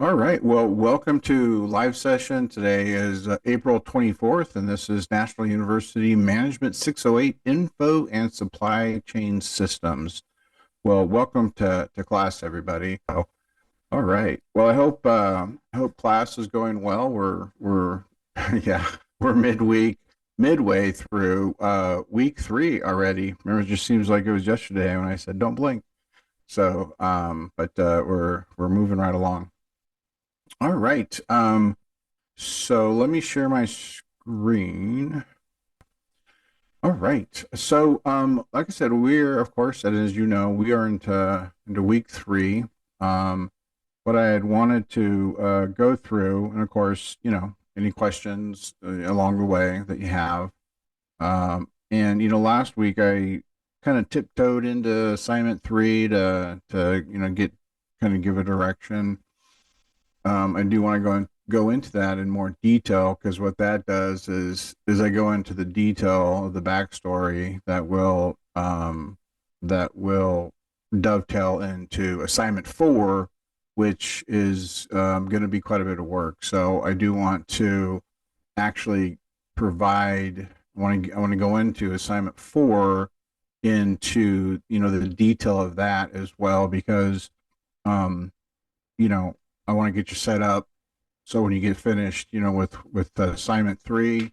All right. Well, welcome to live session. Today is April 24th, and this is National University Management 608 Info and Supply Chain Systems. Well, welcome to class, everybody. Oh, all right. Well, I hope class is going well. We're yeah, we're midway through week 3 already. Remember, it just seems like it was yesterday when I said don't blink. So, but we're moving right along. All right. So let me share my screen. All right. So, like I said, we're of course, and as you know, we are into week 3. What I had wanted to go through, and of course, any questions along the way that you have. And last week I kind of tiptoed into assignment 3 to get kind of give a direction. I do want to go into that in more detail because what that does is I go into the detail of the backstory that will dovetail into assignment 4, which is going to be quite a bit of work. So I do want to actually provide. I want to go into assignment 4 into the detail of that as well because um, you know I want to get you set up so when you get finished, with assignment 3,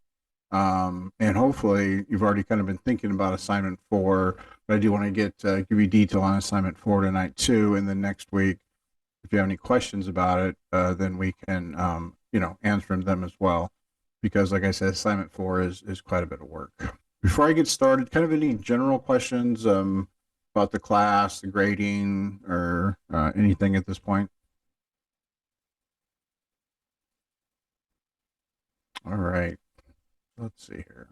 and hopefully you've already kind of been thinking about assignment 4, but I do want to give you detail on assignment 4 tonight too, and then next week, if you have any questions about it, then we can answer them as well, because like I said, assignment 4 is quite a bit of work. Before I get started, kind of any general questions about the class, the grading, or anything at this point? All right, let's see here.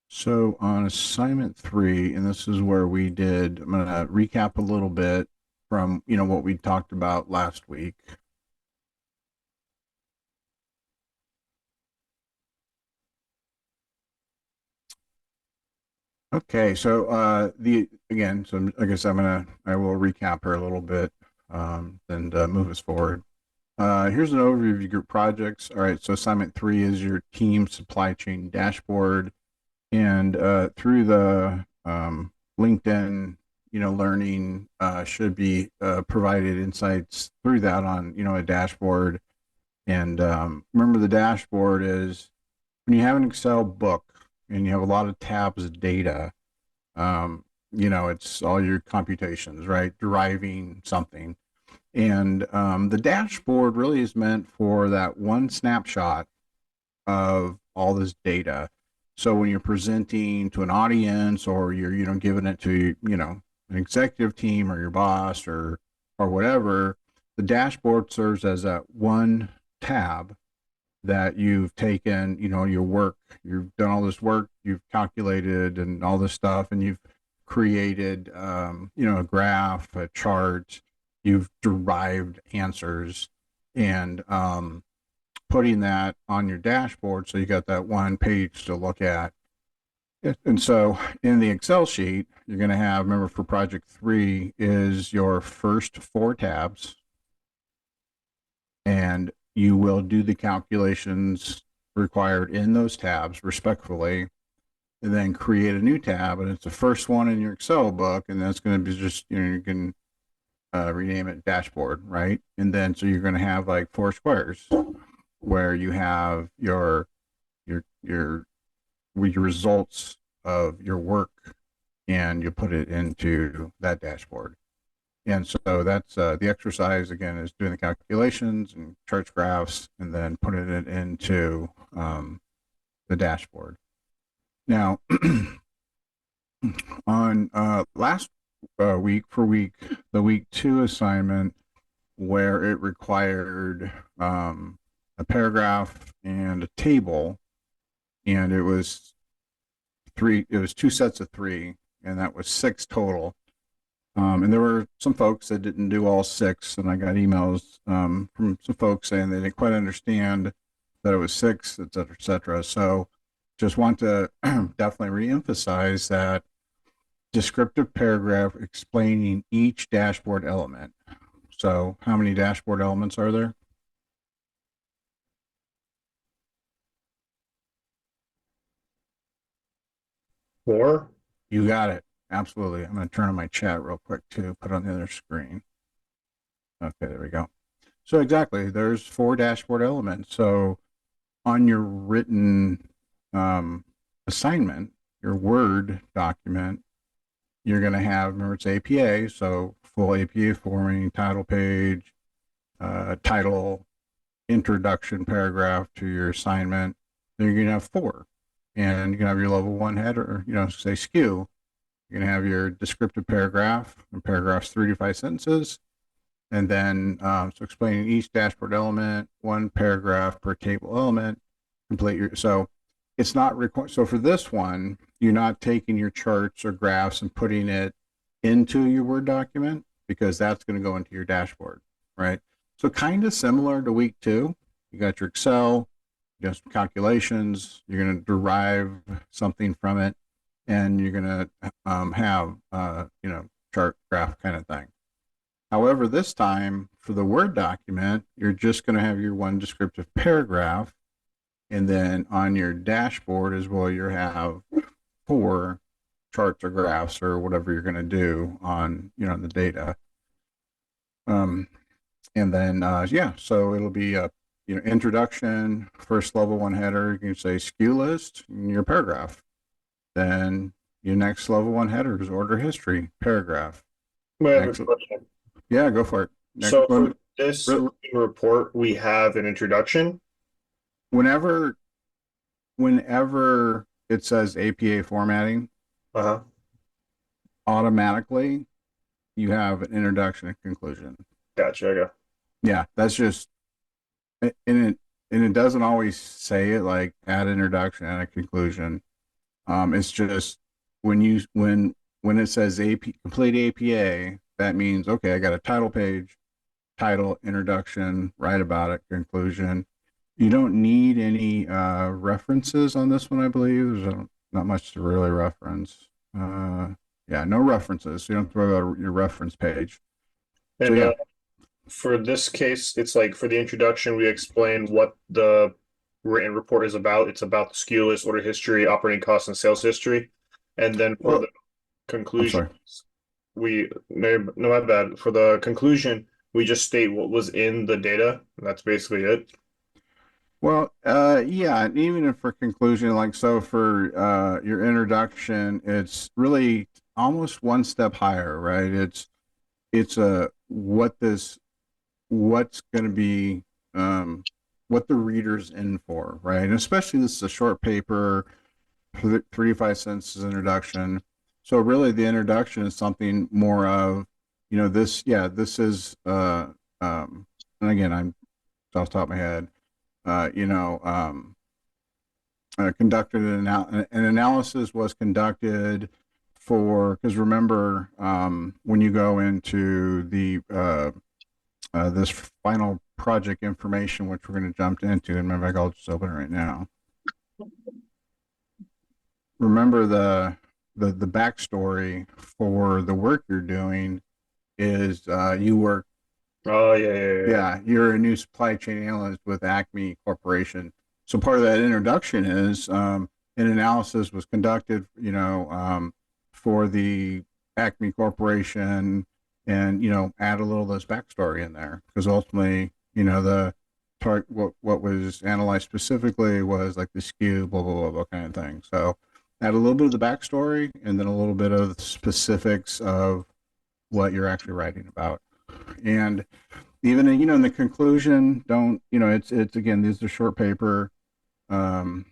So on assignment 3, and this is where I'm going to recap a little bit from, what we talked about last week. Okay, so so I guess I will recap her a little bit, and move us forward. Here's an overview of your group projects. All right, so assignment 3 is your team supply chain dashboard, and through the LinkedIn, learning should be provided insights through that on a dashboard. And remember, the dashboard is when you have an Excel book and you have a lot of tabs of data. It's all your computations, right? Deriving something. And the dashboard really is meant for that one snapshot of all this data. So when you're presenting to an audience, or you're giving it to an executive team or your boss or whatever, the dashboard serves as that one tab that you've taken, your work, you've done all this work, you've calculated and all this stuff, and you've created, a graph, a chart, you've derived answers, and putting that on your dashboard so you got that one page to look at. And so in the Excel sheet, you're going to have, remember, for project 3 is your first 4 tabs, and you will do the calculations required in those tabs respectfully, and then create a new tab, and it's the first one in your Excel book, and that's going to be just, you can rename it dashboard, right? And then so you're going to have like 4 squares where you have your results of your work, and you put it into that dashboard. And so that's the exercise, again, is doing the calculations and charts, graphs, and then putting it into the dashboard. Now, on last week, the week 2 assignment, where it required a paragraph and a table, and it was 2 sets of 3, and that was 6 total. And there were some folks that didn't do all 6, and I got emails from some folks saying they didn't quite understand that it was 6, et cetera, et cetera. So just want to definitely reemphasize that descriptive paragraph explaining each dashboard element. So how many dashboard elements are there? 4? You got it. Absolutely. I'm going to turn on my chat real quick too, put it on the other screen. Okay, there we go. So exactly, there's 4 dashboard elements. So on your written assignment, your Word document, you're going to have, remember it's APA, so full APA formatting, title page, title, introduction paragraph to your assignment. Then you're going to have 4. And you can have your level 1 header, say SKU. You're going to have your descriptive paragraph, and paragraphs 3 to 5 sentences. And then, so explaining each dashboard element, 1 paragraph per table element, complete your, so it's not required. So for this one, you're not taking your charts or graphs and putting it into your Word document, because that's going to go into your dashboard, right? So kind of similar to week 2. You got your Excel, you got some calculations, you're going to derive something from it, and you're going to have, chart graph kind of thing. However, this time for the Word document, you're just going to have your 1 descriptive paragraph. And then on your dashboard as well, you have 4 charts or graphs or whatever you're going to do on, the data. And then, so it'll be a, introduction, first level 1 header. You can say SKU list in your paragraph. Then your next level 1 header is order history paragraph. I have a Next, question. yeah, go for it. Next So one. for this report, we have an introduction. Whenever it says APA formatting, Uh-huh. automatically you have an introduction and conclusion. Gotcha. Okay. Yeah, that's just, and it doesn't always say it like add introduction and a conclusion. It's just when it says complete APA, that means okay, I got a title page, title, introduction, write about it, conclusion. You don't need any references on this one, I believe. There's not much to really reference. Yeah, no references. So you don't throw out your reference page. So And yeah, for this case, it's like for the introduction, we explain what the written report is about. It's about the SKU list, order history, operating costs, and sales history. And then for well, the I'm conclusion, sorry. no, my bad. For the conclusion, we just state what was in the data. That's basically it. Well, yeah, and even for conclusion, like so for your introduction, it's really almost 1 step higher, right? It's a what's going to be what the reader's in for, right? And especially this is a short paper, 3 to 5 sentences introduction. So really, the introduction is something more of, this. Yeah, this is. And again, I'm off the top of my head. Uh, you know, um, Conducted an analysis was conducted for, because remember, when you go into the this final project information, which we're going to jump into, and remember, I'll just open it right now. Remember the backstory for the work you're doing is you work. Oh, yeah. Yeah, you're a new supply chain analyst with Acme Corporation. So part of that introduction is an analysis was conducted, for the Acme Corporation, and add a little of this backstory in there, because ultimately, the part what was analyzed specifically was like the SKU, blah blah blah, blah kind of thing. So add a little bit of the backstory, and then a little bit of the specifics of what you're actually writing about. And even in the conclusion, don't, it's again, these are short paper. um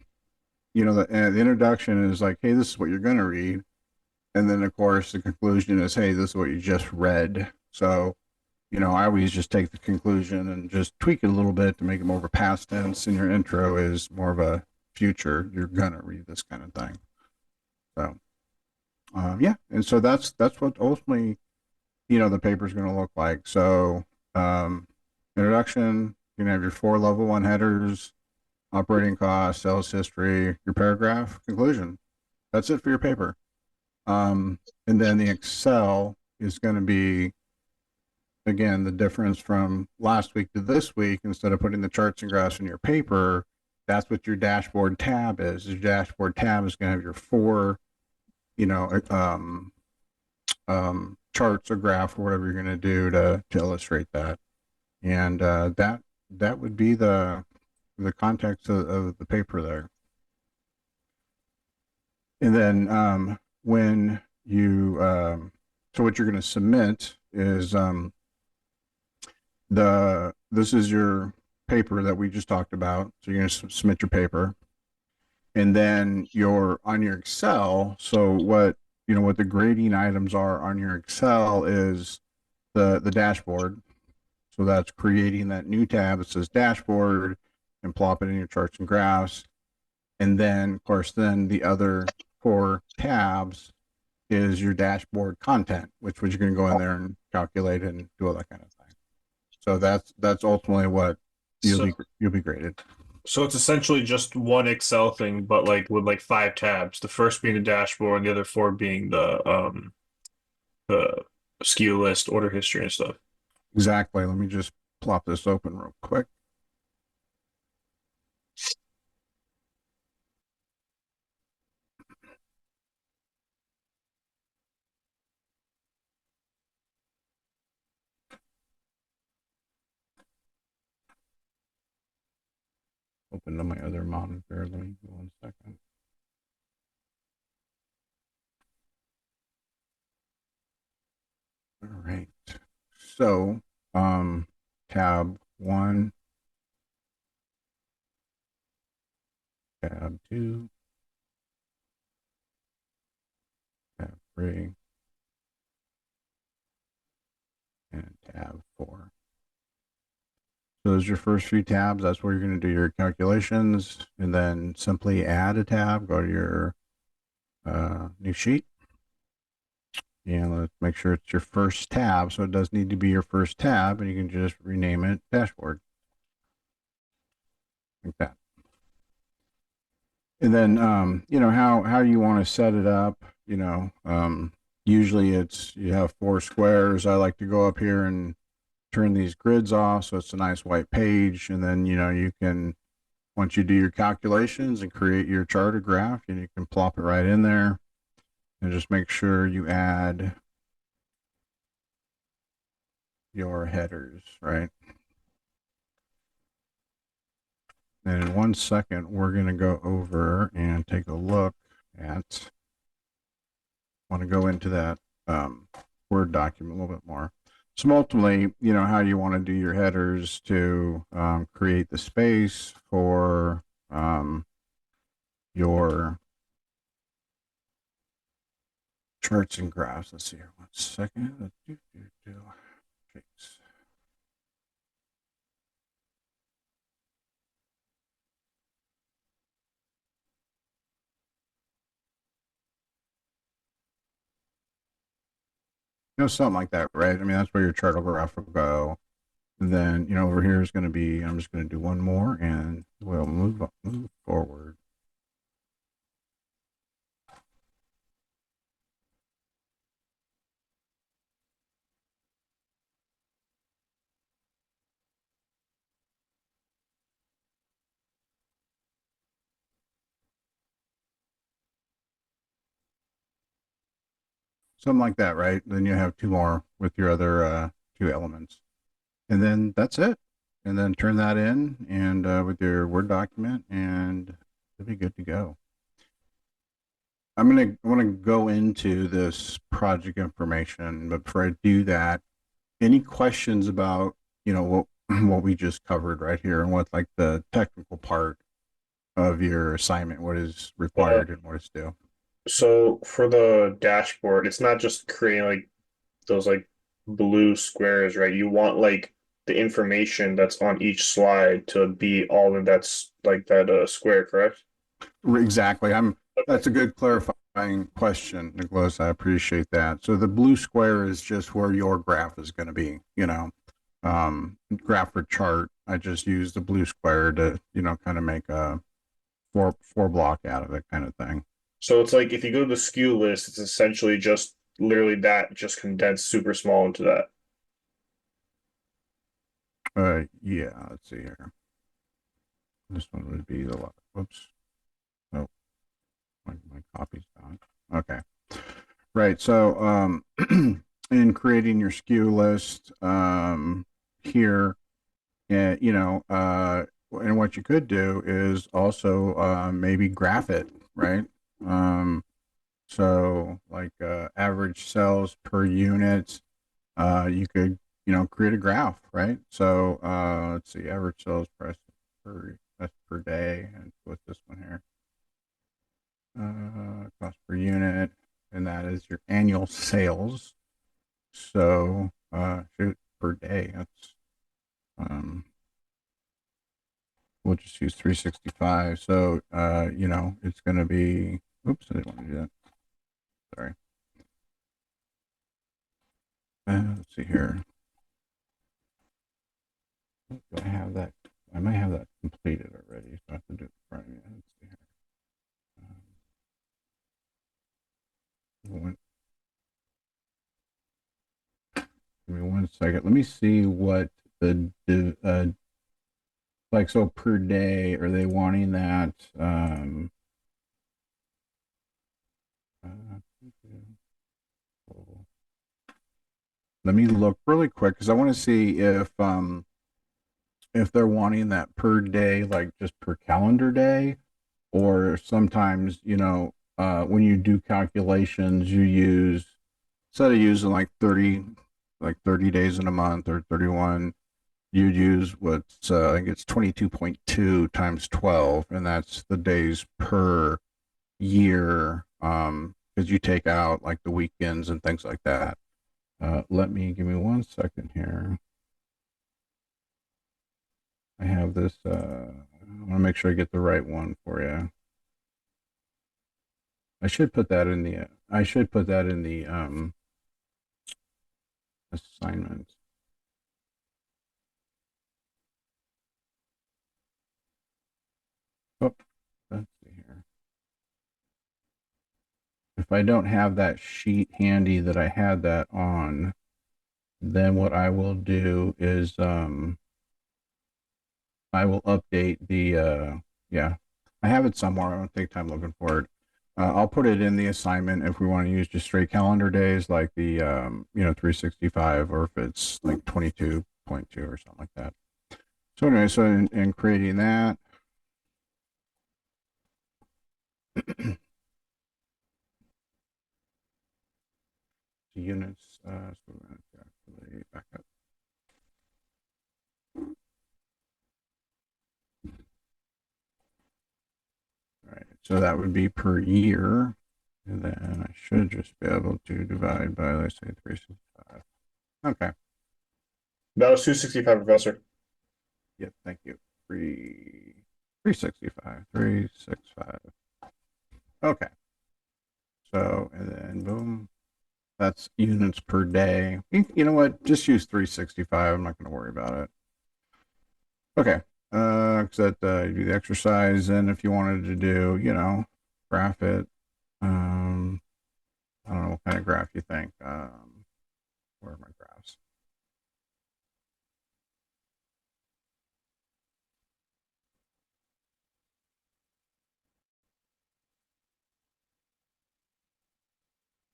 the introduction is like, hey, this is what you're going to read, and then of course the conclusion is, hey, this is what you just read. So I always just take the conclusion and just tweak it a little bit to make it more of a past tense, and your intro is more of a future, you're going to read this kind of thing. So yeah, and so that's what ultimately the paper is going to look like. So introduction, you have your 4 level 1 headers, operating costs, sales history, your paragraph, conclusion. That's it for your paper. And then the Excel is going to be, again, the difference from last week to this week. Instead of putting the charts and graphs in your paper, that's what your dashboard tab is. Your dashboard tab is going to have your four, you know, charts or graph or whatever you're going to do to illustrate that. And that would be the context of the paper there. And then when you so what you're going to submit is this is your paper that we just talked about. So you're going to submit your paper, and then you're on your Excel. So what the grading items are on your Excel is the dashboard. So that's creating that new tab that says dashboard and plop it in your charts and graphs. And then, of course, then the other four tabs is your dashboard content, which you're going to go in there and calculate and do all that kind of thing. So that's ultimately what you'll be graded. So it's essentially just one Excel thing, but like with like 5 tabs. The first being the dashboard, and the other 4 being the SKU list, order history, and stuff. Exactly. Let me just plop this open real quick. Open to my other monitor. Let me go 1 second. All right. So, tab 1, tab 2, tab 3, and tab 4. So those are your first few tabs. That's where you're going to do your calculations, and then simply add a tab. Go to your new sheet, and let's make sure it's your first tab. So it does need to be your first tab, and you can just rename it dashboard, like that. And then how you want to set it up. Usually you have 4 squares. I like to go up here and turn these grids off so it's a nice white page, and then you can, once you do your calculations and create your chart or graph, and you can plop it right in there, and just make sure you add your headers, right? And in 1 second, we're going to go over and take a look at, want to go into that Word document a little bit more. So ultimately, how you want to do your headers to create the space for your charts and graphs. Let's see here. 1 second. Something like that, right? I mean, that's where your chart or graph will go. And then, over here is going to be, I'm just going to do one more and we'll move forward. Something like that, right? Then you have 2 more with your other 2 elements. And then that's it. And then turn that in and with your Word document, and it'll be good to go. I want to go into this project information, but before I do that, any questions about what we just covered right here, and what like the technical part of your assignment, what is required and what is due? So for the dashboard, it's not just creating like those like blue squares, right? You want like the information that's on each slide to be all in that's like that square, correct? Exactly. That's a good clarifying question, Nicholas. I appreciate that. So the blue square is just where your graph is going to be. graph or chart. I just use the blue square to, kind of make a four block out of it kind of thing. So it's like if you go to the SKU list, it's essentially just literally that just condensed super small into that. Yeah, let's see here. This one would be the, whoops. Oh, my copy's gone. Okay. Right. So, in creating your SKU list, here, and what you could do is also, maybe graph it, right? Um, so like, average sales per unit, you could, create a graph, right? So, let's see, average sales price that's per day. And what's this one here? Cost per unit, and that is your annual sales. So, per day, that's, um, we'll just use 365. So, it's going to be, oops, I didn't want to do that. Sorry. Let's see here. Do I have that? I might have that completed already, so I have to do it in front of me. Let's see here. Give me one second. Let me see what the, like, so per day, are they wanting that? Uh, Let me look really quick because I want to see if they're wanting that per day, like just per calendar day, or sometimes, when you do calculations, you use, instead of using like 30 days in a month or 31, you'd use what's, I think it's 22.2 times 12, and that's the days per year, because you take out like the weekends and things like that. Give me one second here. I have this, I want to make sure I get the right one for you. I should put that in the, assignment. Oh, let's see here. If I don't have that sheet handy that I had that on, then what I will do is, I will update the, yeah, I have it somewhere. I don't take time looking for it. I'll put it in the assignment if we want to use just straight calendar days, like the, 365, or if it's like 22.2 or something like that. So anyway, so in creating that, the units, so we're going to actually back up. All right, so that would be per year. And then I should just be able to divide by, let's say, 365. Okay. That was 265, Professor. Yep. Thank you. 365. 365. Okay. So, and then boom. That's units per day. You know what? Just use 365. I'm not going to worry about it. Okay. Because that, you do the exercise. And if you wanted to do, graph it, um, I don't know what kind of graph you think. Where are my graphs?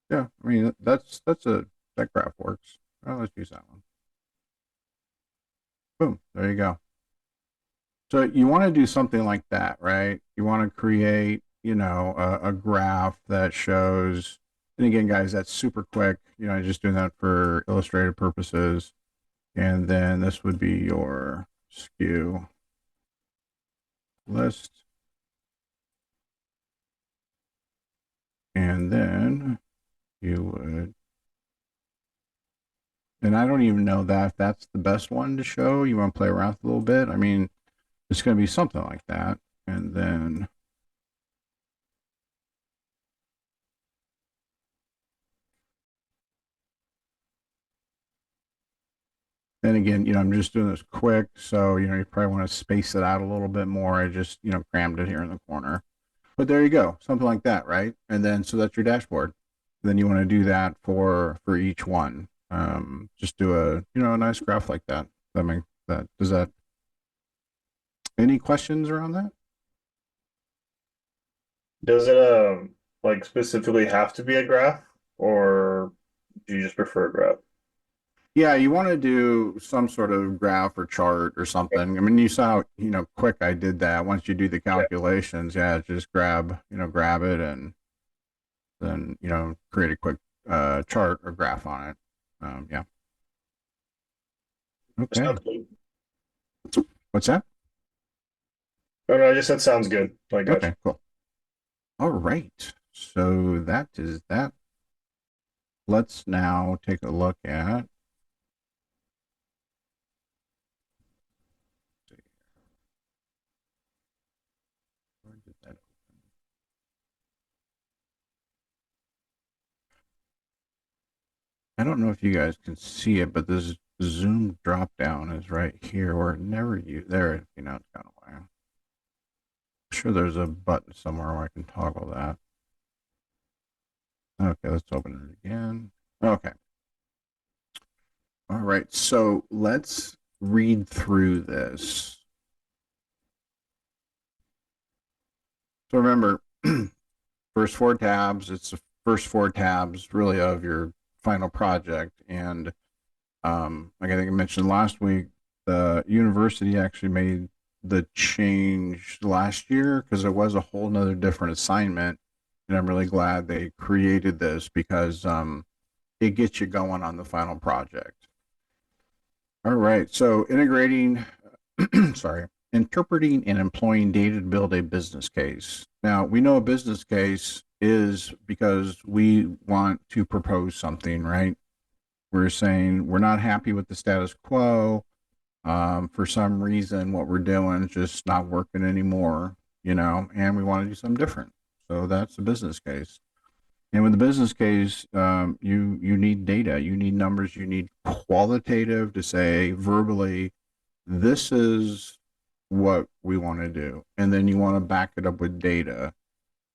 Yeah, I mean that graph works. Well, let's use that one. Boom, there you go. So you want to do something like that, right? You want to create, a graph that shows. And again, guys, that's super quick. Just doing that for illustrative purposes. And then this would be your SKU list. And then you would, and I don't even know that if that's the best one to show. You want to play around with a little bit. I mean, it's going to be something like that. And then, And again, I'm just doing this quick, so you probably want to space it out a little bit more. I just crammed it here in the corner. But there you go, something like that, right? And then so that's your dashboard. Then you want to do that for each one. Just do a nice graph like that. That make that does that. Any questions around that? Does it like specifically have to be a graph, or do you just prefer a graph? Yeah, you want to do some sort of graph or chart or something. I mean, you saw how quick I did that. Once you do the Yeah, calculations, yeah, just grab it and then create a quick chart or graph on it. Yeah. Okay. sounds good. What's that? No, no, I just said sounds good. I got you. Okay, cool. All right. So that is that. Let's now take a look at. Where did that open? I don't know if you guys can see it, but this zoom drop down is right here where it never you there. It's gone away. I'm sure there's a button somewhere where I can toggle that. Okay, let's open it again. Okay. All right. So let's read through this. So remember, first four tabs, it's the first four tabs really of your final project. And like I think I mentioned last week, the university actually made the change last year because it was a whole nother different assignment. And I'm really glad they created this because it gets you going on the final project. All right. So integrating, sorry, interpreting and employing data to build a business case. Now, we know a business case is because we want to propose something, right? We're saying we're not happy with the status quo. For some reason, what we're doing is just not working anymore, and we want to do something different. So that's the business case. And with the business case, you need data, you need numbers, you need qualitative to say verbally, this is what we want to do, and then you want to back it up with data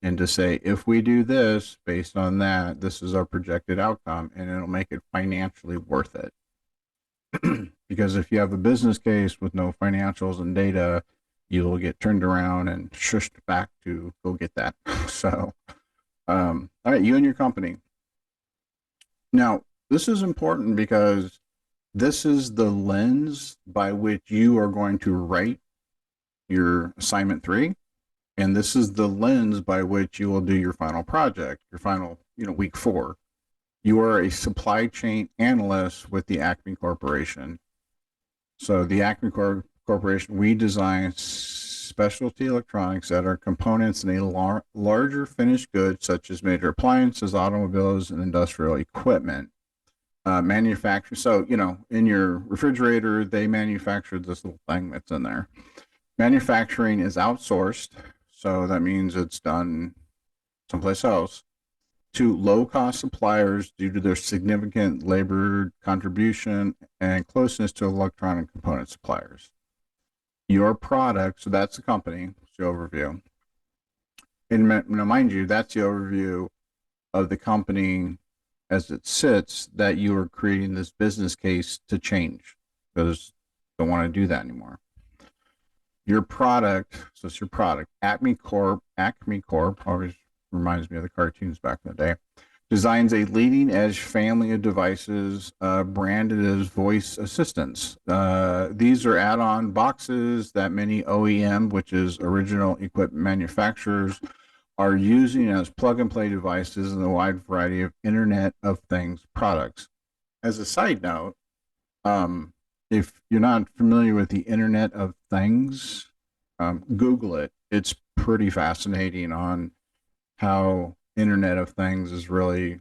and to say if we do this based on that, this is our projected outcome, and it'll make it financially worth it. Because if you have a business case with no financials and data, you'll get turned around and shushed back to go get that. So, all right, you and your company. Now, this is important because this is the lens by which you are going to write your assignment 3, and this is the lens by which you will do your final project, your final, week 4. You are a supply chain analyst with the Acme Corporation. So the Acme Corporation, we design specialty electronics that are components in a larger finished goods such as major appliances, automobiles, and industrial equipment. Manufacture. So, in your refrigerator, they manufacture this little thing that's in there. Manufacturing is outsourced. So that means it's done someplace else to low cost suppliers due to their significant labor contribution and closeness to electronic component suppliers. Your product, so that's the company, it's the overview. And mind you, that's the overview of the company as it sits that you are creating this business case to change because don't want to do that anymore. Your product, so it's your product, Acme Corp always reminds me of the cartoons back in the day, designs a leading edge family of devices branded as voice assistants. These are add-on boxes that many OEM, which is original equipment manufacturers, are using as plug and play devices in a wide variety of Internet of Things products. As a side note, if you're not familiar with the Internet of Things, Google it. It's pretty fascinating on how Internet of Things is really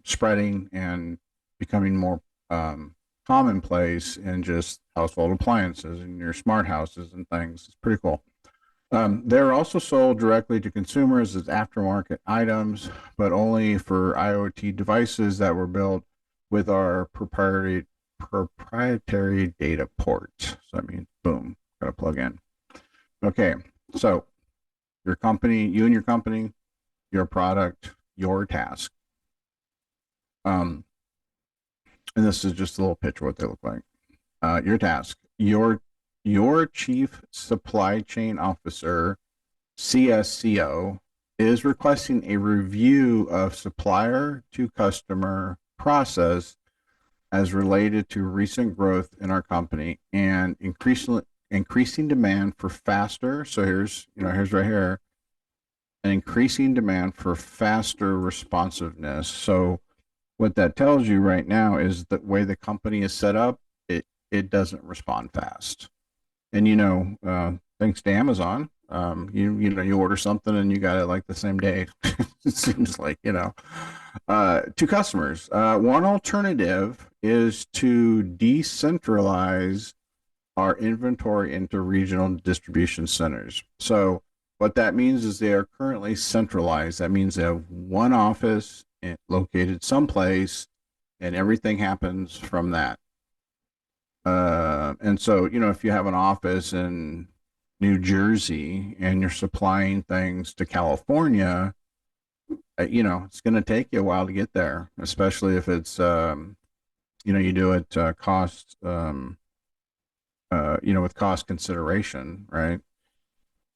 spreading and becoming more commonplace in just household appliances and your smart houses and things. It's pretty cool. They're also sold directly to consumers as aftermarket items, but only for IoT devices that were built with our proprietary data port. So that means boom, got to plug in. Okay, so your company, you and your company, your product, your task. And this is just a little picture of what they look like. Your task, your chief supply chain officer, CSCO, is requesting a review of supplier to customer process as related to recent growth in our company and increasing demand for faster. So here's right here, an increasing demand for faster responsiveness. So what that tells you right now is the way the company is set up, it doesn't respond fast. And thanks to Amazon, you order something and you got it like the same day. It seems like, to customers. One alternative is to decentralize our inventory into regional distribution centers. So what that means is they are currently centralized. That means they have one office located someplace, and everything happens from that. And so, if you have an office in New Jersey and you're supplying things to California, it's going to take you a while to get there, especially if it's, you do it cost, with cost consideration, right?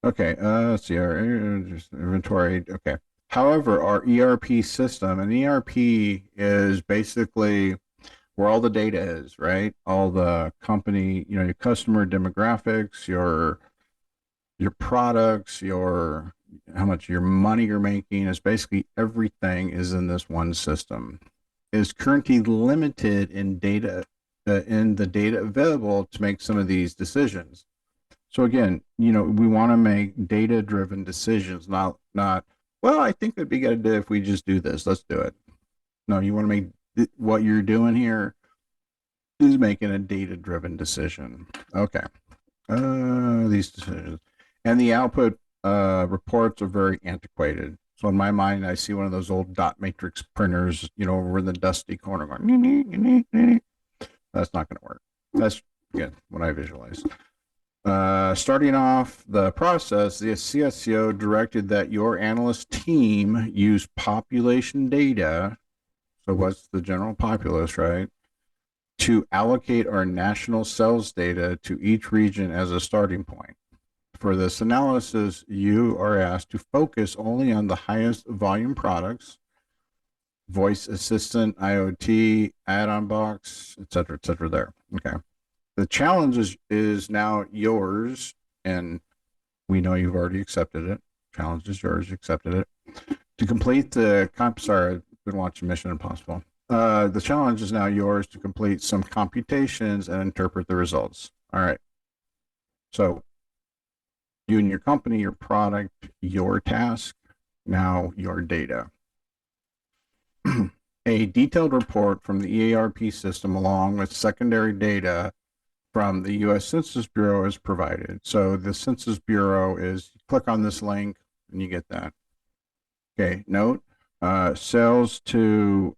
Okay, let's see, our inventory. Okay. However, our ERP system, and ERP is basically where all the data is, right? All the company, your customer demographics, your products, how much your money you're making, is basically everything is in this one system. Is currently limited in the data available to make some of these decisions. So again, we want to make data-driven decisions, not well, I think it'd be good if we just do this. Let's do it. No, you want to make what you're doing here is making a data-driven decision. Okay. These decisions. And the output reports are very antiquated. So in my mind, I see one of those old dot matrix printers, over in the dusty corner going, that's not going to work. That's, again, what I visualize. Starting off the process, the CSCO directed that your analyst team use population data. So what's the general populace, right? To allocate our national sales data to each region as a starting point. For this analysis, you are asked to focus only on the highest volume products, voice assistant, IoT, add-on box, et cetera, there. Okay. The challenge is now yours, and we know you've already accepted it. Challenge is yours, you accepted it. To complete the sorry, I've been watching Mission Impossible. The challenge is now yours to complete some computations and interpret the results. All right. So you and your company, your product, your task, now your data. A detailed report from the EARP system along with secondary data from the U.S. Census Bureau is provided. So the Census Bureau is, click on this link and you get that. Okay, note, sales to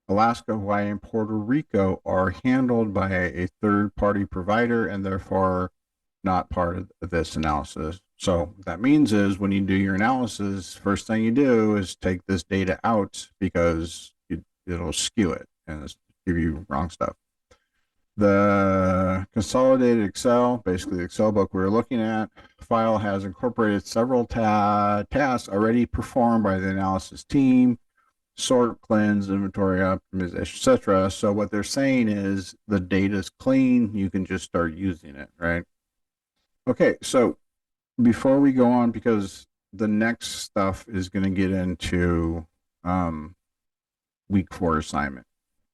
Alaska, Hawaii, and Puerto Rico are handled by a third-party provider and therefore not part of this analysis. So what that means is when you do your analysis, first thing you do is take this data out because it'll skew it and give you wrong stuff. The consolidated Excel, basically the Excel book we were looking at, file has incorporated several tasks already performed by the analysis team, sort, cleanse, inventory optimization, etc. So what they're saying is the data is clean, you can just start using it, right? Okay, so before we go on, because the next stuff is going to get into week 4 assignment.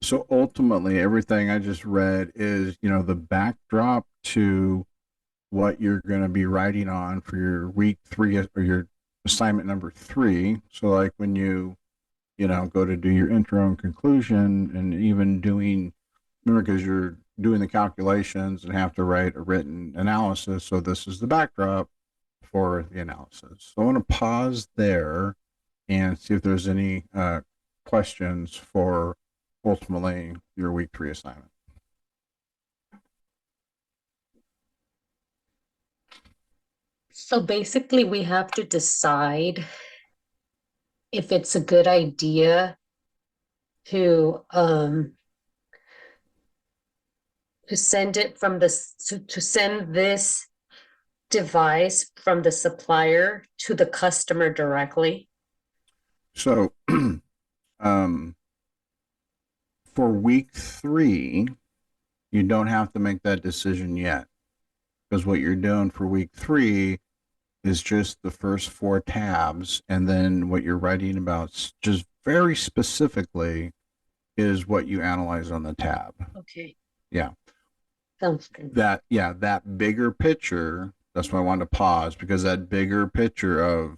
So ultimately, everything I just read is, the backdrop to what you're going to be writing on for your week 3 or your assignment number 3. So like when you go to do your intro and conclusion, and even remember, because you're doing the calculations and have to write a written analysis. So this is the backdrop for the analysis. So I want to pause there and see if there's any questions for ultimately your week 3 assignment. So basically, we have to decide if it's a good idea to send it from to send this device from the supplier to the customer directly. So for week 3, you don't have to make that decision yet, because what you're doing for week 3 is just the first 4 tabs, and then what you're writing about just very specifically is what you analyze on the tab. Okay. Yeah. Sounds good. That bigger picture, that's why I wanted to pause, because that bigger picture of,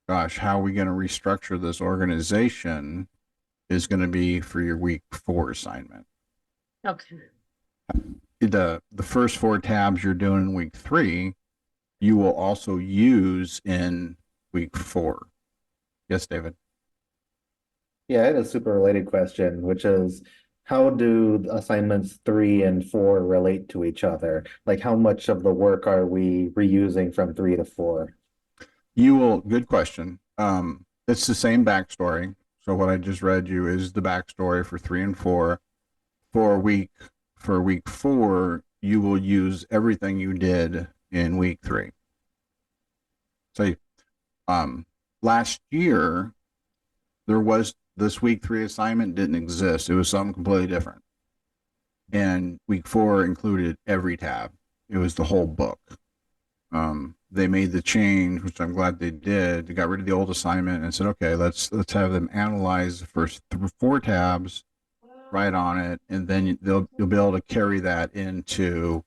gosh, how are we going to restructure this organization is going to be for your week 4 assignment. Okay. The first 4 tabs you're doing in week 3, you will also use in week 4. Yes, David. Yeah, I had a super related question, which is how do assignments 3 and 4 relate to each other? Like, how much of the work are we reusing from 3 to 4? Good question. It's the same backstory. So what I just read you is the backstory for 3 and 4. For week 4, you will use everything you did in week 3. So, last year there was this week 3 assignment didn't exist. It was something completely different. And week 4 included every tab. It was the whole book. They made the change, which I'm glad they did. They got rid of the old assignment and said, okay, let's have them analyze the first 4 tabs, write on it, and then you'll be able to carry that into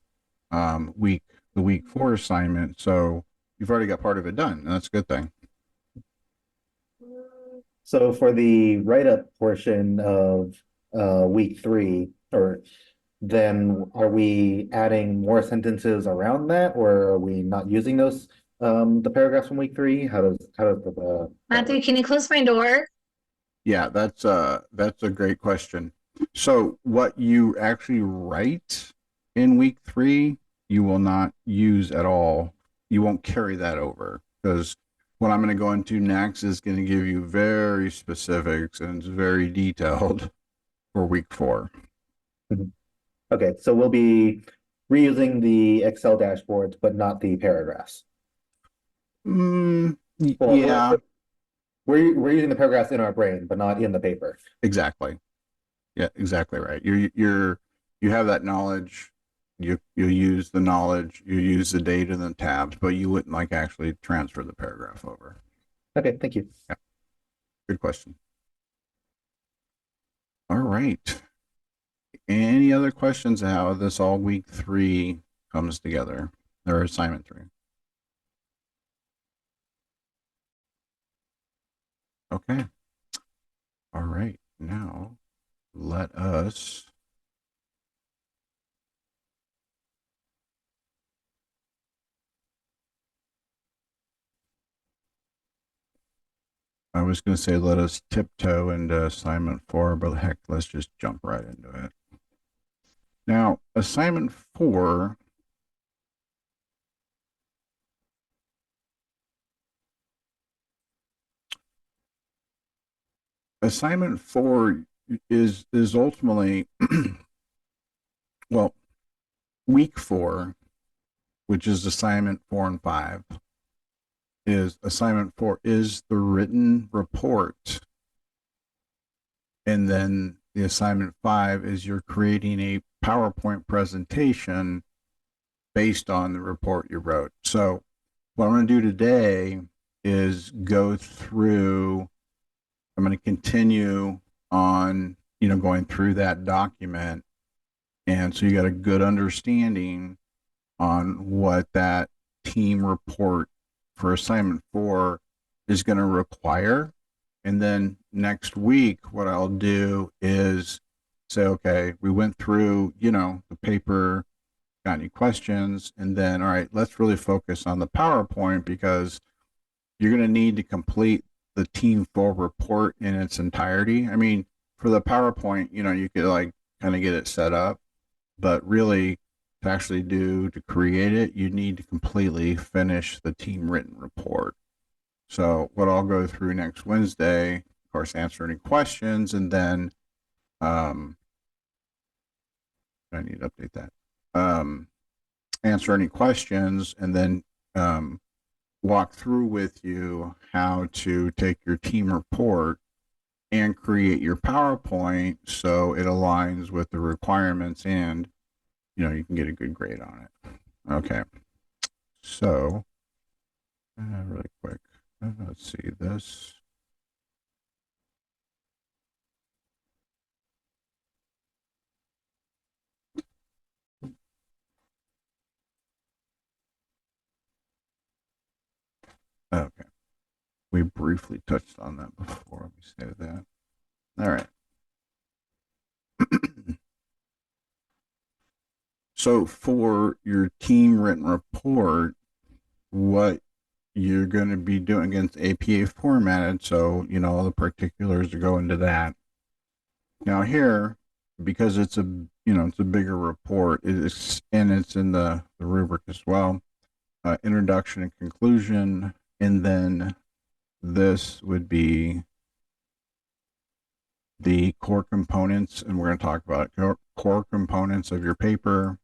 the week 4 assignment. So you've already got part of it done, and that's a good thing. So for the write-up portion of week 3, or then are we adding more sentences around that, or are we not using those the paragraphs from week 3? How does the Matthew, can you close my door? Yeah, that's a great question. So what you actually write in week 3, you will not use at all. You won't carry that over, because what I'm going to go into next is going to give you very specifics and it's very detailed for week 4. Okay, so we'll be reusing the Excel dashboards, but not the paragraphs. Well, yeah. We're using the paragraphs in our brain, but not in the paper. Exactly. Yeah, exactly right. You have that knowledge. You use the knowledge. You use the data and the tabs, but you wouldn't actually transfer the paragraph over. Okay, thank you. Yeah, good question. All right. Any other questions on how this all week 3 comes together, or assignment 3? Okay. All right. Now let us I was going to say let us tiptoe into assignment 4, but heck, let's just jump right into it. Now, assignment 4 is ultimately well, week 4, which is assignment 4 and 5, is assignment 4 is the written report, and then the assignment 5 is you're creating a PowerPoint presentation based on the report you wrote. So what I'm going to do today is go through, I'm going to continue on, going through that document. And so you got a good understanding on what that team report for assignment 4 is going to require. And then next week, what I'll do is say, okay, we went through, the paper, got any questions? And then, all right, let's really focus on the PowerPoint, because you're going to need to complete the team 4 report in its entirety. I mean, for the PowerPoint, you could like kind of get it set up, but really to create it, you need to completely finish the team written report. So what I'll go through next Wednesday, of course, answer any questions, and then I need to update that. Answer any questions, and then walk through with you how to take your team report and create your PowerPoint so it aligns with the requirements, and you can get a good grade on it. Okay, so really quick, let's see this. Okay, we briefly touched on that before. Let me save that. All right. So for your team written report, what you're going to be doing against APA formatted, so all the particulars to go into that. Now here, because it's a bigger report, it's in the rubric as well. Introduction and conclusion, and then this would be the core components, and we're going to talk about core components of your paper,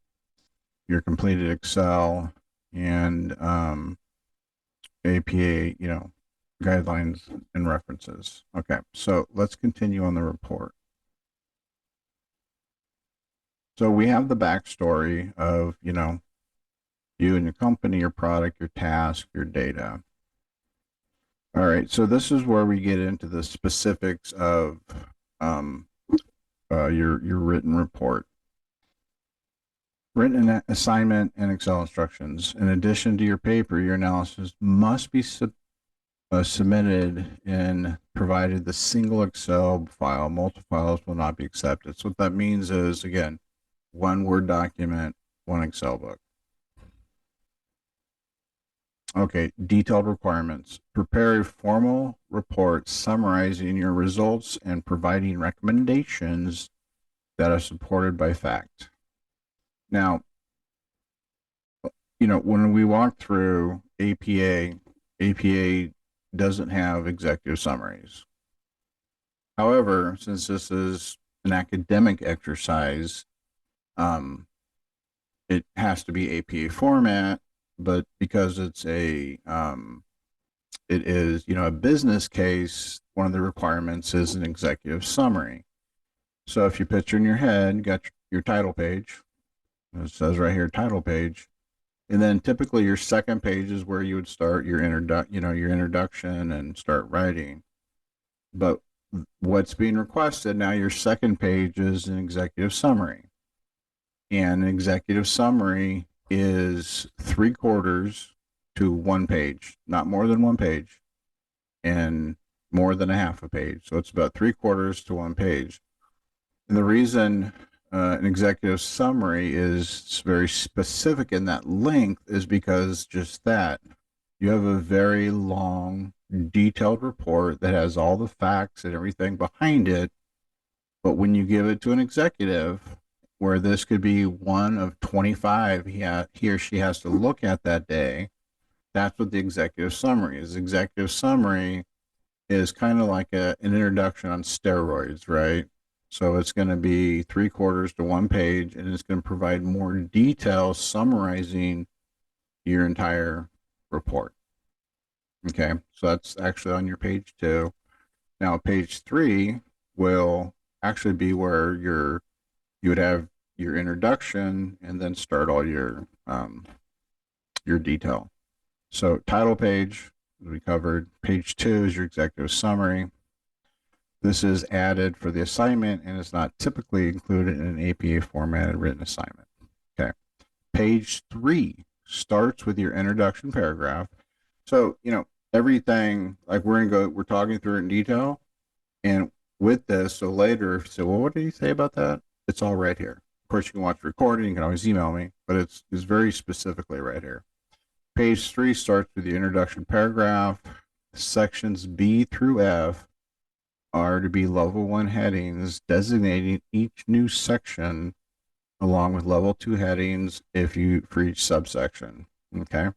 your completed Excel, and APA, guidelines and references. Okay, so let's continue on the report. So we have the backstory of, you and your company, your product, your task, your data. All right, so this is where we get into the specifics of your written report. Written assignment and Excel instructions. In addition to your paper, your analysis must be submitted and provided the single Excel file. Multiple files will not be accepted. So what that means is, again, one Word document, one Excel book. Okay, detailed requirements. Prepare a formal report summarizing your results and providing recommendations that are supported by fact. Now, when we walk through APA doesn't have executive summaries. However, since this is an academic exercise, it has to be APA format, but because it's it is, a business case, one of the requirements is an executive summary. So if you picture in your head, got your title page, it says right here, title page. And then typically your second page is where you would start your introduction and start writing. But what's being requested now, your second page is an executive summary. And an executive summary is 3/4 to 1 page, not more than 1 page, and more than a half a page. So it's about 3/4 to 1 page. And the reason an executive summary is very specific in that length is because just that, you have a very long, detailed report that has all the facts and everything behind it. But when you give it to an executive, where this could be one of 25 he or she has to look at that day, that's what the executive summary is. Executive summary is kind of like an introduction on steroids, right? So it's going to be 3/4 to 1 page, and it's going to provide more detail summarizing your entire report. Okay, so that's actually on your page 2. Now, page 3 will actually be where you would have your introduction and then start all your detail. So title page we covered. Page 2 is your executive summary. This is added for the assignment and is not typically included in an APA formatted written assignment. Okay. Page 3 starts with your introduction paragraph. So, everything, like we're talking through it in detail. And with this, so later, if you say, well, what did you say about that? It's all right here. Of course, you can watch the recording. You can always email me, but it's very specifically right here. Page 3 starts with the introduction paragraph. Sections B through F are to be level 1 headings designating each new section along with level 2 headings for each subsection. Okay.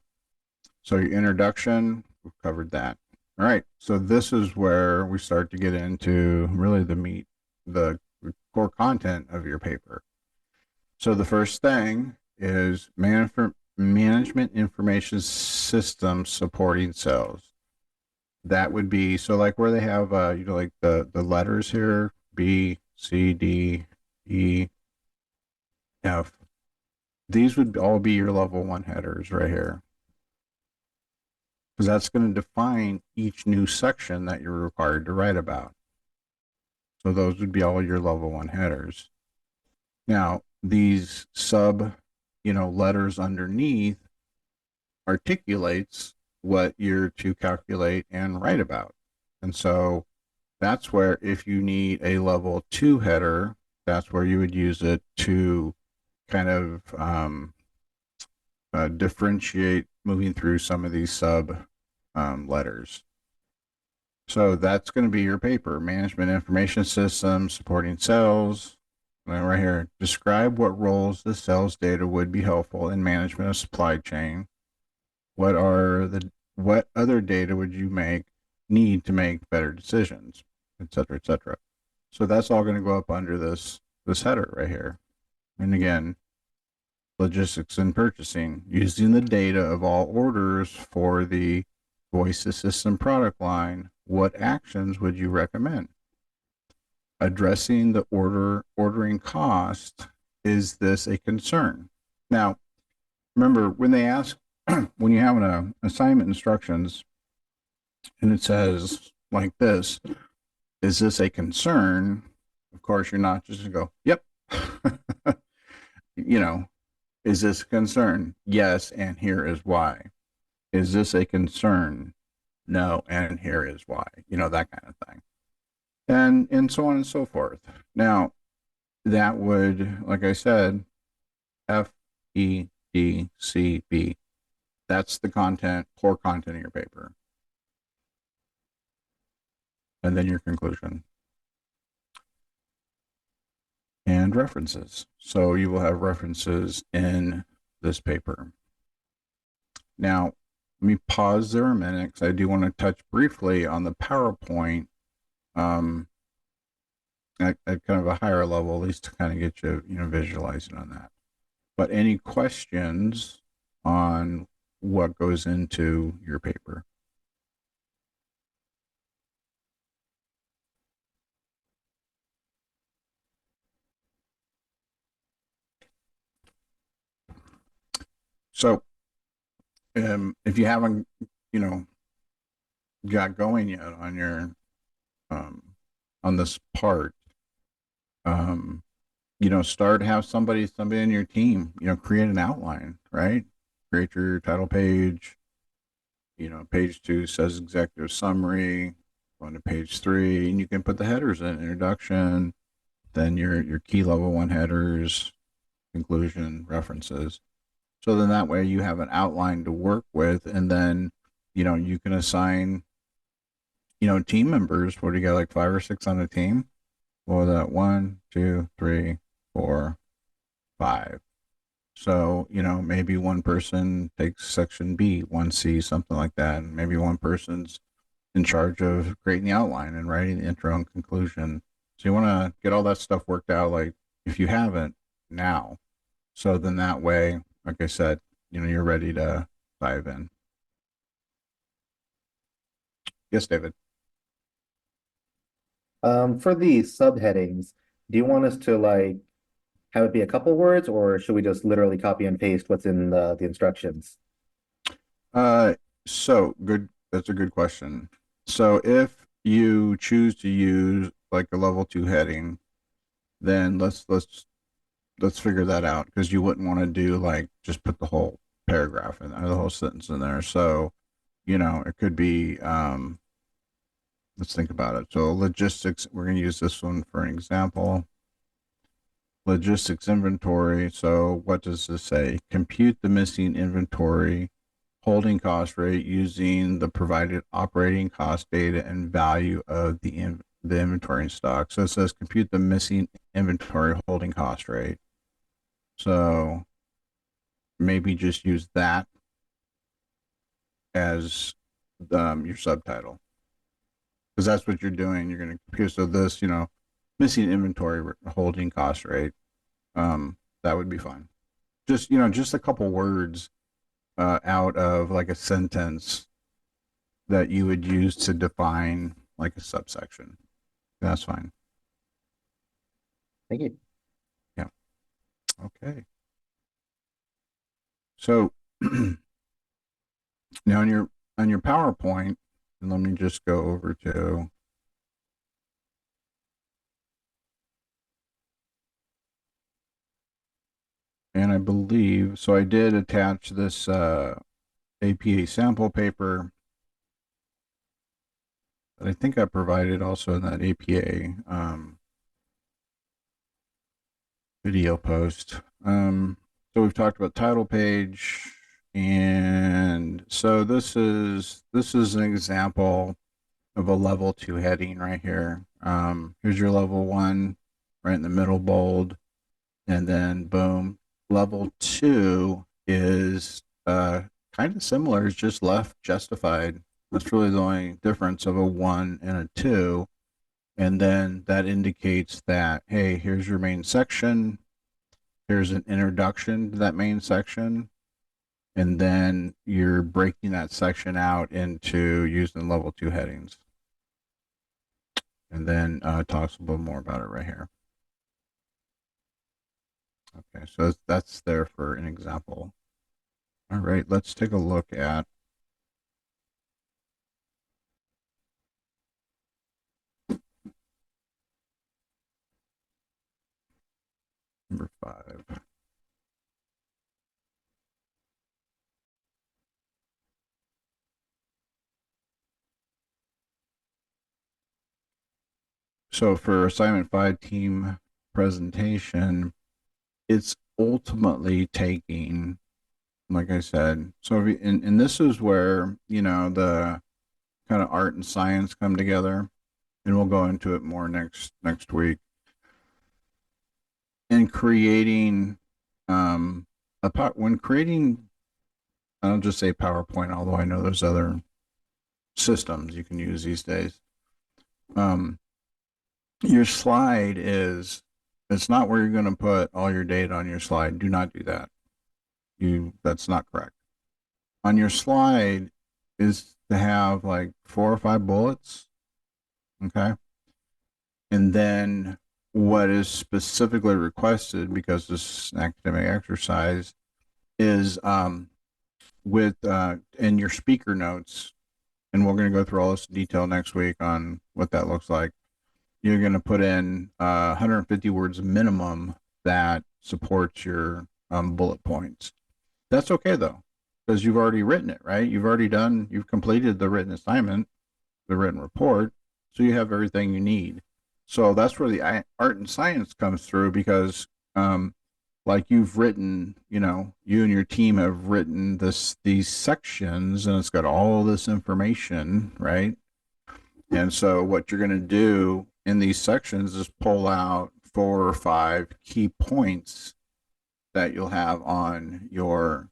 So your introduction, we've covered that. All right. So this is where we start to get into really the core content of your paper. So the first thing is management information system supporting cells. That would be, so like where they have, like the letters here, B, C, D, E, F. These would all be your level 1 headers right here. Because that's going to define each new section that you're required to write about. So those would be all your level 1 headers. Now, these letters underneath articulates what you're to calculate and write about. And so that's where, if you need a level 2 header, that's where you would use it to kind of differentiate moving through some of these sub letters. So that's going to be your paper: management information system supporting cells. And right here, describe what roles the cells data would be helpful in management of supply chain. What other data would you need to make better decisions, et cetera, et cetera. So that's all going to go up under this header right here. And again, logistics and purchasing, using the data of all orders for the voice assistant product line, what actions would you recommend? Addressing the ordering cost, is this a concern? Now, remember when they ask, when you have an assignment instructions and it says like this, is this a concern? Of course, you're not just going to go, yep. Is this a concern? Yes, and here is why. Is this a concern? No, and here is why. That kind of thing. And so on and so forth. Now, that would, like I said, F, E, D, C, B. That's the core content of your paper. And then your conclusion. And references. So you will have references in this paper. Now, let me pause there a minute because I do want to touch briefly on the PowerPoint at kind of a higher level, at least to kind of get you, visualizing on that. But any questions on what goes into your paper? So, if you haven't, got going yet on your, on this part, have somebody in your team, create an outline, right? Create your title page. Page 2 says executive summary. Go on to page 3, and you can put the headers in: introduction, then your key level 1 headers, conclusion, references. So then that way you have an outline to work with, and then, you can assign, team members. What do you got, like 5 or 6 on a team? Well, that 1, 2, 3, 4, 5. So, maybe one person takes section B, 1C, something like that. And maybe one person's in charge of creating the outline and writing the intro and conclusion. So you want to get all that stuff worked out, like if you haven't now. So then that way, like I said, you're ready to dive in. Yes, David. For the subheadings, do you want us to have it be a couple words, or should we just literally copy and paste what's in the instructions? So good. That's a good question. So if you choose to use like a level 2 heading, then let's figure that out, because you wouldn't want to do just put the whole paragraph in there, the whole sentence in there. So, it could be, let's think about it. So logistics, we're going to use this one for an example. Logistics inventory. So what does this say? Compute the missing inventory holding cost rate using the provided operating cost data and value of the the inventory in stock. So it says compute the missing inventory holding cost rate. So maybe just use that as your subtitle, because that's what you're doing. You're going to compute. So this, missing inventory holding cost rate, that would be fine. Just, just a couple words out of like a sentence that you would use to define like a subsection. That's fine. Thank you. Yeah. Okay. So now on your PowerPoint, and let me just go over to and I believe so I did attach this APA sample paper that I think I provided also in that APA video post. So we've talked about title page, and so this is an example of a level 2 heading right here. Here's your level 1 right in the middle bold, and then boom. Level 2 is kind of similar, it's just left justified. That's really the only difference of a 1 and a 2. And then that indicates that, hey, here's your main section. Here's an introduction to that main section. And then you're breaking that section out into using level 2 headings. And then talks a little more about it right here. Okay, so that's there for an example. All right, let's take a look at number 5. So for assignment 5 team presentation, it's ultimately taking, like I said, so if and this is where, the kind of art and science come together, and we'll go into it more next week. And creating when creating, I'll just say PowerPoint, although I know there's other systems you can use these days. Your slide it's not where you're going to put all your data on your slide. Do not do that. That's not correct. On your slide is to have like 4 or 5 bullets. Okay. And then what is specifically requested, because this is an academic exercise, is with in your speaker notes, and we're going to go through all this detail next week on what that looks like. You're going to put in 150 words minimum that supports your bullet points. That's okay though, because you've already written it, right? You've completed the written assignment, the written report, so you have everything you need. So that's where the art and science comes through, because like you've written, you and your team have written these sections, and it's got all this information, right? And so what you're going to do in these sections is pull out 4 or 5 key points that you'll have on your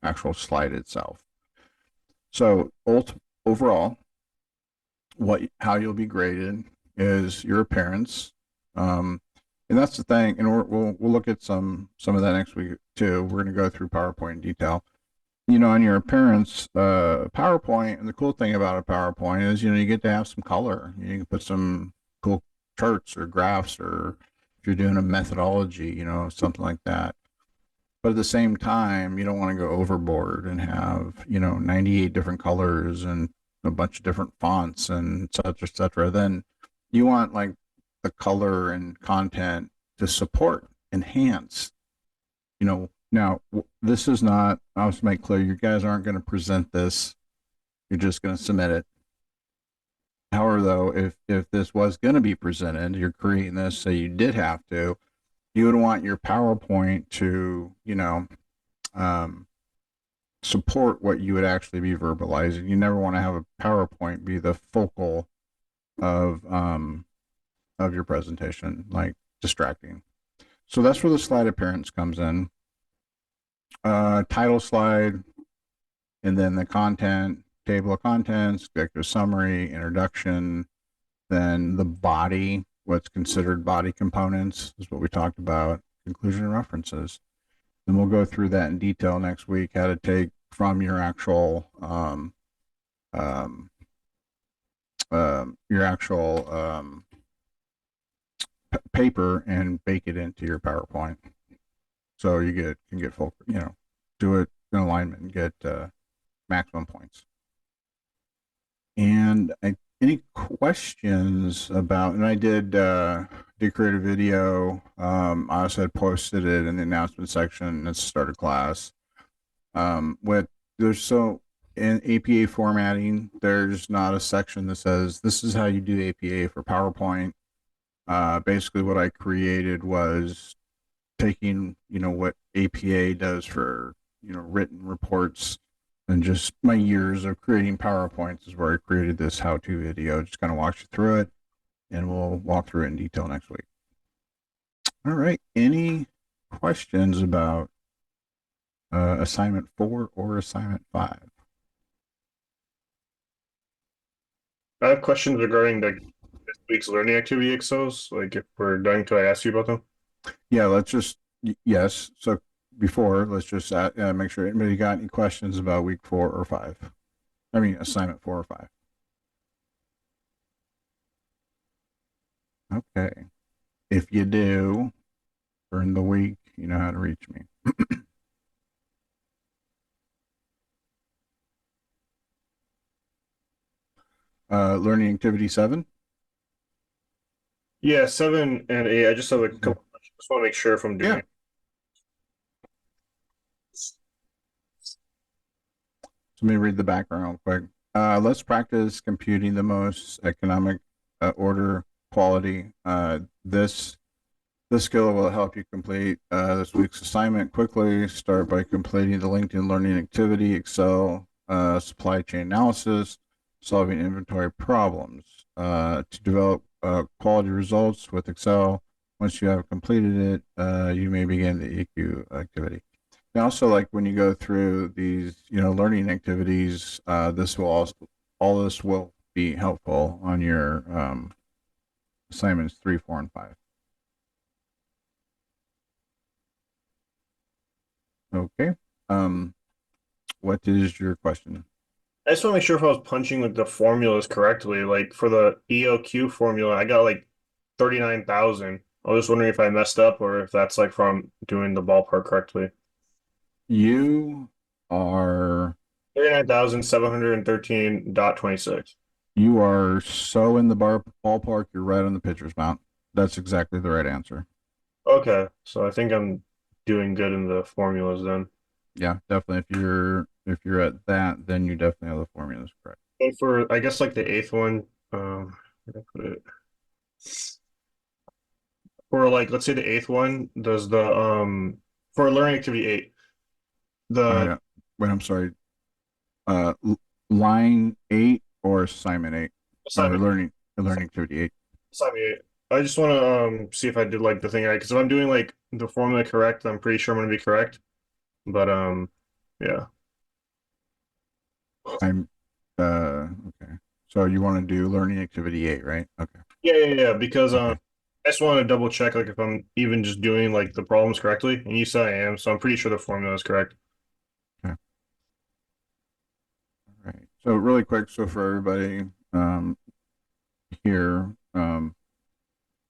actual slide itself. So overall, how you'll be graded is your appearance, and that's the thing. And we'll look at some of that next week too. We're going to go through PowerPoint in detail. On your appearance, PowerPoint, and the cool thing about a PowerPoint is, you get to have some color. You can put some cool charts or graphs, or if you're doing a methodology, something like that. But at the same time, you don't want to go overboard and have, 98 different colors and a bunch of different fonts and et cetera. Then you want like the color and content to support, enhance, Now, this is not, I'll just make clear, you guys aren't going to present this. You're just going to submit it. However, though, if this was going to be presented, you're creating this, so you did have to, you would want your PowerPoint to, support what you would actually be verbalizing. You never want to have a PowerPoint be the focal of your presentation, like distracting. So that's where the slide appearance comes in. Title slide, and then the content, table of contents, executive summary, introduction, then the body, what's considered body components is what we talked about, conclusion and references. And we'll go through that in detail next week, how to take from your actual paper and bake it into your PowerPoint. So you can get full, do it in alignment and get maximum points. And any questions about, and I did create a video. I also had posted it in the announcement section at the start of class. In APA formatting, there's not a section that says this is how you do APA for PowerPoint. Basically what I created was taking, what APA does for, written reports, and just my years of creating PowerPoints is where I created this how-to video. Just kind of walks you through it, and we'll walk through it in detail next week. All right. Any questions about assignment 4 or assignment 5? I have questions regarding this week's learning activity exos. Like if we're done, could I ask you about them? Yeah, yes. So before, let's just make sure anybody got any questions about week 4 or 5. I mean, assignment 4 or 5. Okay. If you do, during the week, you know how to reach me. Learning activity 7. Yeah, 7 and 8. I just have a couple questions. Just want to make sure if I'm doing it. So let me read the background real quick. Let's practice computing the most economic order quality. This skill will help you complete this week's assignment quickly. Start by completing the LinkedIn learning activity, Excel, supply chain analysis, solving inventory problems. To develop quality results with Excel, once you have completed it, you may begin the EQ activity. And also, like when you go through these, learning activities, all this will be helpful on your assignments 3, 4, and 5. Okay. What is your question? I just want to make sure if I was punching like the formulas correctly. Like for the EOQ formula, I got like 39,000. I was just wondering if I messed up or if that's like from doing the ballpark correctly. You are 39,713.26. You are so in the ballpark. You're right on the pitcher's mound. That's exactly the right answer. Okay, so I think I'm doing good in the formulas then. Yeah, definitely. If you're at that, then you definitely have the formulas correct. And for I guess like the 8th one, where did I put it? For like let's say the 8th one, does the for learning activity 8, the Wait, I'm sorry. Line 8 or assignment 8? assignment, Learning activity 8. assignment 8. I just want to see if I did like the thing right, because if I'm doing like the formula correct, I'm pretty sure I'm going to be correct. But yeah. I'm okay. So you want to do learning activity 8, right? Okay. Yeah, because Okay. I just want to double check like if I'm even just doing like the problems correctly, and you said I am, so I'm pretty sure the formula is correct. Okay. All right. So really quick, so for everybody here,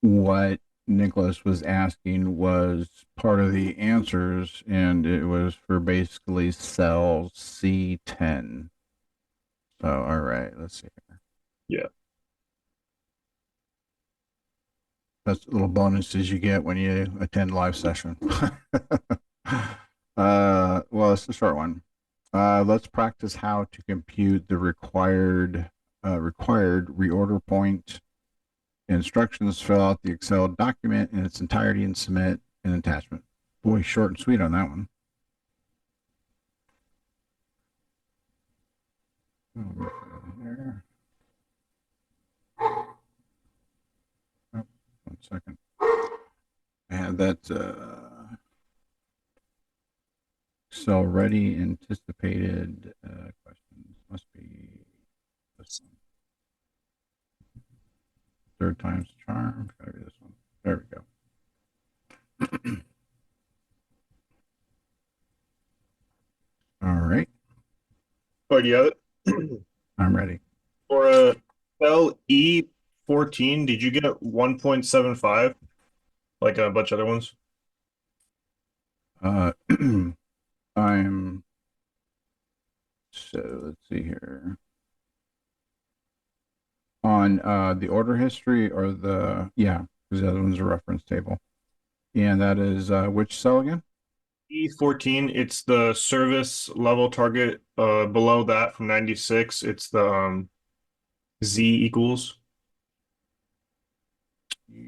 what Nicholas was asking was part of the answers, and it was for basically cell C10. So, all right, let's see. Yeah. That's little bonuses you get when you attend live session. Well, it's a short one. Let's practice how to compute the required reorder point. Instructions: fill out the Excel document in its entirety and submit an attachment. Boy, short and sweet on that one. 1 second. I had that Excel ready anticipated questions. Must be this one. Third time's the charm. Gotta be this one. There we go. All right, Oh, you have it? I'm ready. For cell E14, did you get 1.75? Like a bunch of other ones? I'm so let's see here. On the order history or because the other one's a reference table. And that is which cell again? E14, it's the service level target. Below that from 96, it's the Z equals. Let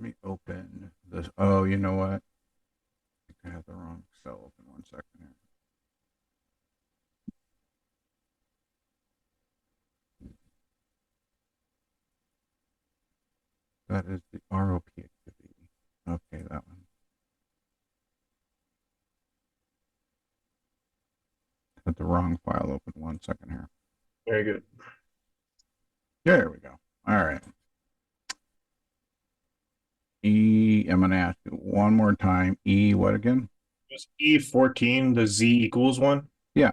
me open this. Oh, you know what? I think I have the wrong cell open. 1 second here. That is the ROP activity. Okay, that one. Had the wrong file open. 1 second here. Very good. There we go. All right. I'm going to ask you one more time. What again? Just E14, the Z equals one. Yeah.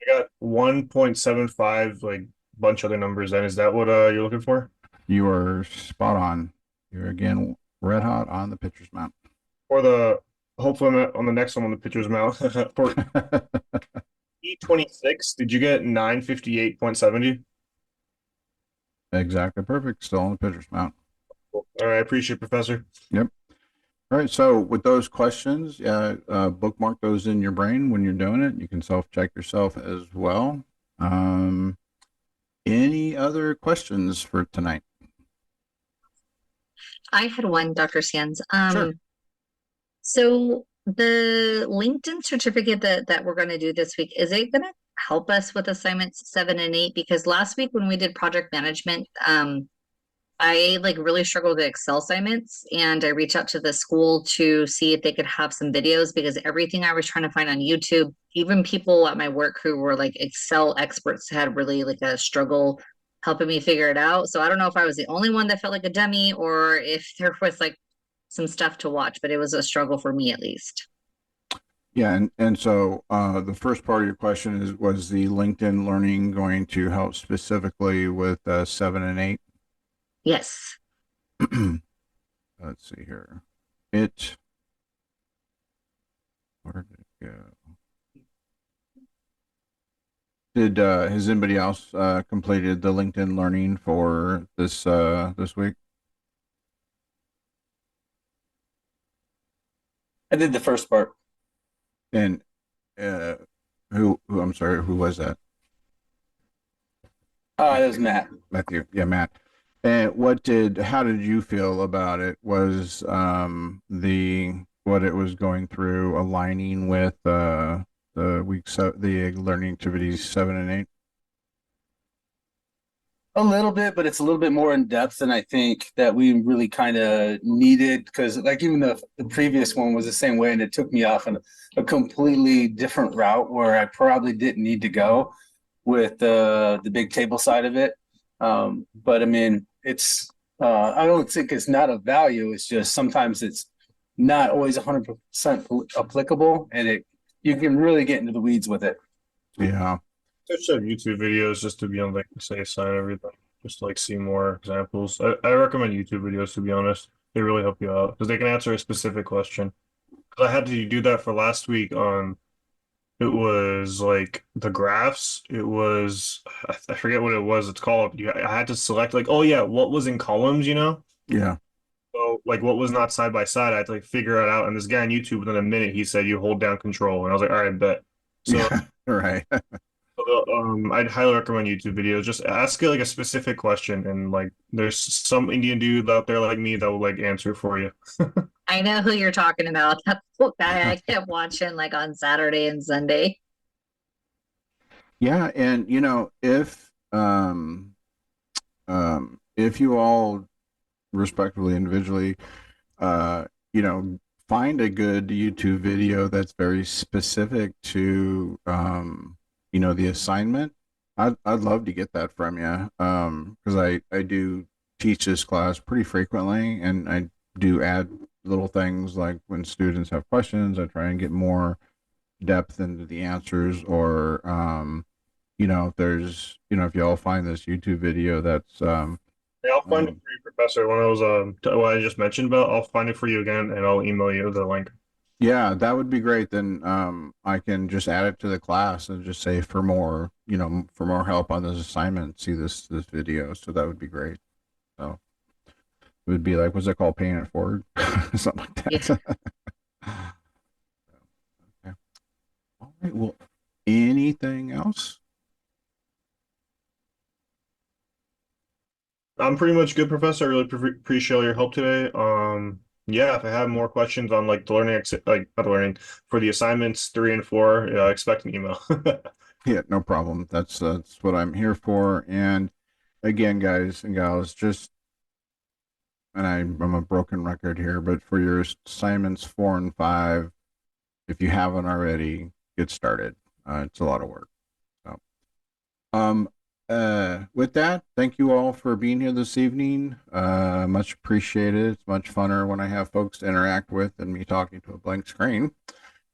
I got 1.75, like bunch of other numbers. Then is that what you're looking for? You are spot on. You're again red hot on the pitcher's mound. Or hopefully on the next one on the pitcher's mount. For E26, did you get 958.70? Exactly perfect. Still on the pitcher's mound. All right, I appreciate it, Professor. Yep. All right. So with those questions, bookmark those in your brain when you're doing it. You can self-check yourself as well. Any other questions for tonight? I had one, Dr. Sands. Sure. So the LinkedIn certificate that we're going to do this week, is it going to help us with assignments 7 and 8? Because last week when we did project management, I like really struggled with Excel assignments, and I reached out to the school to see if they could have some videos, because everything I was trying to find on YouTube, even people at my work who were like Excel experts had really like a struggle helping me figure it out. So I don't know if I was the only one that felt like a dummy or if there was like some stuff to watch, but it was a struggle for me at least. Yeah, and so the first part of your question was the LinkedIn Learning going to help specifically with 7 and 8? Yes. Let's see here. Where did it go? Has anybody else completed the LinkedIn Learning for this week? I did the first part. And who I'm sorry, who was that? That was Matt. Matthew. Yeah, Matt. And how did you feel about it? Was what it was going through aligning with the learning activities 7 and 8? A little bit, but it's a little bit more in depth than I think that we really kind of needed, because like even the previous one was the same way, and it took me off on a completely different route where I probably didn't need to go with the big table side of it. But I mean, it's I don't think it's not of value. It's just sometimes it's not always 100% applicable, and you can really get into the weeds with it. Yeah. Just have YouTube videos just to be on like the safe side and everything. Just to, like see more examples. I recommend YouTube videos, to be honest. They really help you out because they can answer a specific question. Because I had to do that for last week on. It was like the graphs. It was I forget what it was. It's called. I had to select like, oh yeah, what was in columns, you know? Yeah. So like what was not side by side. I had to like figure it out. And this guy on YouTube within a minute, he said you hold down control, and I was like, all right, bet. So Yeah, right. I'd highly recommend YouTube videos. Just ask it like a specific question, and like there's some Indian dude out there like me that will like answer for you. I know who you're talking about. That's the guy I kept watching like on Saturday and Sunday. Yeah, and if if you all respectively, individually, you know, find a good YouTube video that's very specific to, you know, the assignment. I'd love to get that from you. Because I do teach this class pretty frequently, and I do add little things like when students have questions, I try and get more depth into the answers, or you know, if there's, you know, if you all find this YouTube video that's Yeah, I'll find it for you, Professor. One of those what I just mentioned about, I'll find it for you again, and I'll email you the link. yeah, that would be great. Then I can just add it to the class and just say for more, you know, for more help on this assignment, see this video. So that would be great. So it would be like, what's it called? Paying it forward, something like that. Okay. All right. Well, anything else? I'm pretty much good, Professor. I really appreciate all your help today. Yeah, if I have more questions on like the learning, like not the learning for the assignments 3 and 4, yeah, expect an email. Yeah, no problem. That's what I'm here for. And again, guys and gals, just, and I'm a broken record here, but for your assignments 4 and 5, if you haven't already, get started. It's a lot of work. So, with that, thank you all for being here this evening. Much appreciated. It's much funner when I have folks to interact with than me talking to a blank screen.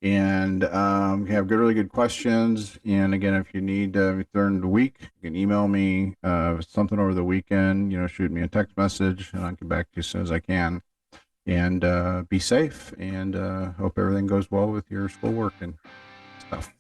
And you have really good questions. And again, if you need during the week, you can email me something over the weekend. You know, shoot me a text message, and I'll get back to you as soon as I can. And be safe. And hope everything goes well with your schoolwork and stuff.